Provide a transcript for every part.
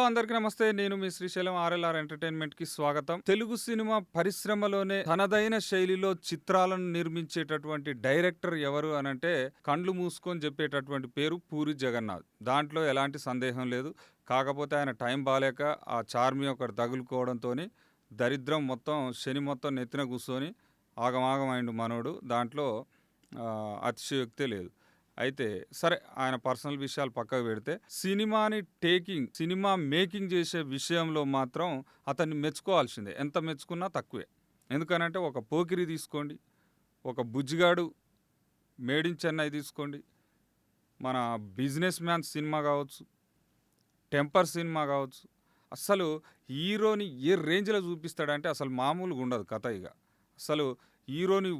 అందరికీ నమస్తే. నేను మీ శ్రీశైలం ఆర్ఎల్ఆర్ ఎంటర్టైన్మెంట్‌కి స్వాగతం. తెలుగు సినిమా పరిశ్రమలోనే తనదైన శైలిలో చిత్రాలను నిర్మించేటటువంటి డైరెక్టర్ ఎవరు అనంటే కండ్లు మూసుకొని చెప్పేటటువంటి పేరు పూరి జగన్నాథ్. దాంట్లో ఎలాంటి సందేహం లేదు. కాకపోతే ఆయన టైం బాలేక ఆ చార్మి ఒకటి తగులుకోవడంతోని దరిద్రం మొత్తం శని మొత్తం నెత్తిన కూర్చొని ఆగమాగం అయిండు మనోడు. దాంట్లో అతిశయోక్తే లేదు. అయితే సరే, ఆయన పర్సనల్ విషయాలు పక్కకు పెడితే సినిమా మేకింగ్ చేసే విషయంలో మాత్రం అతన్ని మెచ్చుకోవాల్సిందే. ఎంత మెచ్చుకున్నా తక్కువే. ఎందుకనంటే ఒక పోకిరి తీసుకోండి, ఒక బుజ్జిగాడు మేడ్ ఇన్ చెన్నై తీసుకోండి, మన బిజినెస్ మ్యాన్ సినిమా కావచ్చు, టెంపర్ సినిమా కావచ్చు, అస్సలు హీరోని ఏ రేంజ్లో చూపిస్తాడంటే అసలు మామూలుగా ఉండదు కథ. ఇక అసలు హీరోని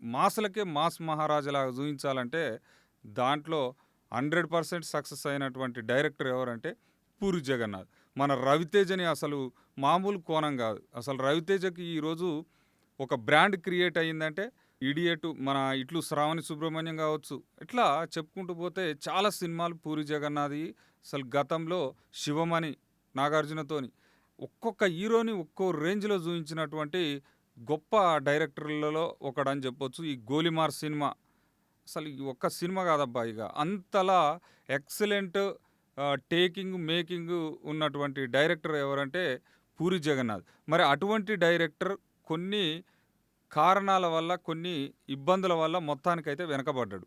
మాసులకే మాస్ మహారాజులాగా చూపించాలంటే దాంట్లో 100% సక్సెస్ అయినటువంటి డైరెక్టర్ ఎవరంటే పూరి జగన్నాథ్. మన రవితేజని అసలు మామూలు కోణం కాదు. అసలు రవితేజకి ఈరోజు ఒక బ్రాండ్ క్రియేట్ అయ్యిందంటే ఇడియట్, మన ఇట్లు శ్రావణి సుబ్రహ్మణ్యం కావచ్చు, ఇట్లా చెప్పుకుంటూ పోతే చాలా సినిమాలు పూరి జగన్నాథ్. అసలు గతంలో శివమణి నాగార్జునతోని ఒక్కొక్క హీరోని ఒక్కో రేంజ్లో చూపించినటువంటి గొప్ప డైరెక్టర్లలో ఒకడని చెప్పొచ్చు. ఈ గోలిమార్ సినిమా అసలు ఒక్క సినిమా కాదబ్బా, ఇక అంతలా ఎక్సలెంట్ టేకింగ్ మేకింగ్ ఉన్నటువంటి డైరెక్టర్ ఎవరంటే పూరి జగన్నాథ్. మరి అటువంటి డైరెక్టర్ కొన్ని కారణాల వల్ల, కొన్ని ఇబ్బందుల వల్ల మొత్తానికైతే వెనకబడ్డాడు.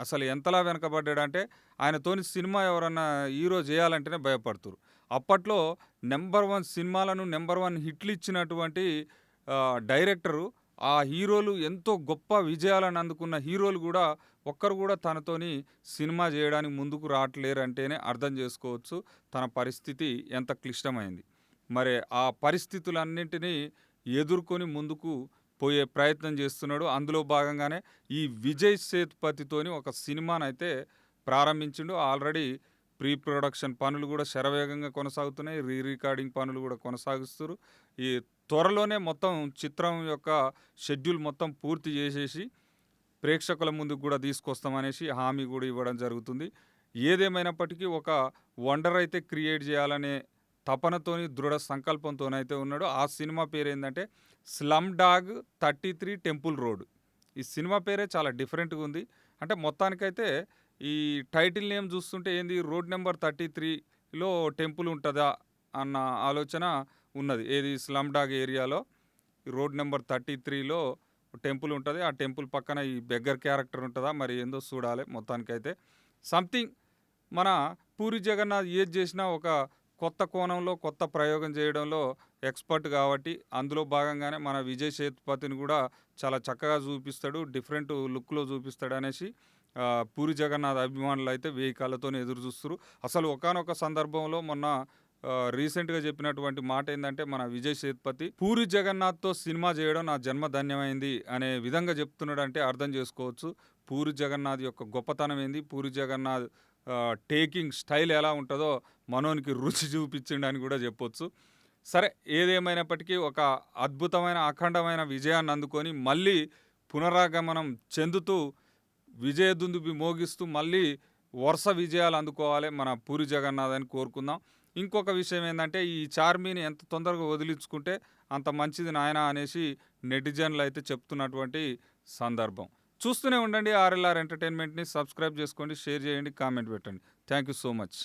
అసలు ఎంతలా వెనకబడ్డాడంటే ఆయనతోని సినిమా ఎవరన్నా హీరో చేయాలంటేనే భయపడుతురు. అప్పట్లో నెంబర్ 1 సినిమాలను నెంబర్ 1 హిట్లు ఇచ్చినటువంటి డైరెక్టరు, ఆ హీరోలు ఎంతో గొప్ప విజయాలను అందుకున్న హీరోలు కూడా ఒక్కరు కూడా తనతోని సినిమా చేయడానికి ముందుకు రావట్లేరంటేనే అర్థం చేసుకోవచ్చు తన పరిస్థితి ఎంత క్లిష్టమైంది. మరి ఆ పరిస్థితులన్నింటినీ ఎదుర్కొని ముందుకు పోయే ప్రయత్నం చేస్తున్నాడు. అందులో భాగంగానే ఈ విజయ్ సేతుపతితోని ఒక సినిమానైతే ప్రారంభించిండు. ఆల్రెడీ ప్రీ ప్రొడక్షన్ పనులు కూడా శరవేగంగా కొనసాగుతున్నాయి. రికార్డింగ్ పనులు కూడా కొనసాగిస్తారు. ఈ త్వరలోనే మొత్తం చిత్రం యొక్క షెడ్యూల్ మొత్తం పూర్తి చేసేసి ప్రేక్షకుల ముందుకు కూడా తీసుకొస్తామనేసి హామీ కూడా ఇవ్వడం జరుగుతుంది. ఏదేమైనప్పటికీ ఒక వండర్ అయితే క్రియేట్ చేయాలనే తపనతోని, దృఢ సంకల్పంతోనైతే ఉన్నాడు. ఆ సినిమా పేరు ఏంటంటే స్లమ్ డాగ్ 33 టెంపుల్ రోడ్. ఈ సినిమా పేరే చాలా డిఫరెంట్గా ఉంది. అంటే మొత్తానికైతే ఈ టైటిల్ నేమ్ చూస్తుంటే ఏంది, రోడ్ నెంబర్ 33లో టెంపుల్ ఉంటుందా అన్న ఆలోచన ఉన్నది. ఏది, స్లమ్ డాగ్ ఏరియాలో రోడ్ నెంబర్ 33లో టెంపుల్ ఉంటుంది. ఆ టెంపుల్ పక్కన ఈ బెగ్గర్ క్యారెక్టర్ ఉంటుందా మరి ఏందో చూడాలి. మొత్తానికైతే సంథింగ్ మన పూరి జగన్నాథ్ ఏది చేసినా ఒక కొత్త కోణంలో కొత్త ప్రయోగం చేయడంలో ఎక్స్పర్ట్ కాబట్టి అందులో భాగంగానే మన విజయ్ సేతుపతిని కూడా చాలా చక్కగా చూపిస్తాడు, డిఫరెంట్ లుక్లో చూపిస్తాడు అనేసి పూరి జగన్నాథ్ అభిమానులు అయితే 1000 కళ్ళతో ఎదురు చూస్తారు. అసలు ఒకానొక సందర్భంలో మొన్న రీసెంట్గా చెప్పినటువంటి మాట ఏంటంటే మన విజయ్ సేతుపతి పూరి జగన్నాథ్తో సినిమా చేయడం నా జన్మ ధన్యమైంది అనే విధంగా చెప్తున్నాడు. అంటే అర్థం చేసుకోవచ్చు పూరి జగన్నాథ్ యొక్క గొప్పతనం ఏంది, పూరి జగన్నాథ్ టేకింగ్ స్టైల్ ఎలా ఉంటుందో మనోనికి రుచి చూపించిండు అని కూడా చెప్పొచ్చు. సరే, ఏదేమైనప్పటికీ ఒక అద్భుతమైన అఖండమైన విజయాన్ని అందుకొని మళ్ళీ పునరాగమనం చెందుతూ విజయదుందుబి మోగిస్తూ మళ్ళీ వరుస విజయాలు అందుకోవాలి మన పూరి జగన్నాథ్ అని కోరుకుందాం. ఇంకొక విషయం ఏంటంటే ఈ చార్మీని ఎంత తొందరగా వదిలించుకుంటే అంత మంచిది నాయన అనేసి నెటిజన్లు అయితే చెప్తున్నటువంటి సందర్భం. చూస్తూనే ఉండండి ఆర్ఎల్ఆర్ ఎంటర్టైన్మెంట్ని. సబ్స్క్రైబ్ చేసుకోండి, షేర్ చేయండి, కామెంట్ పెట్టండి. Thank you so much.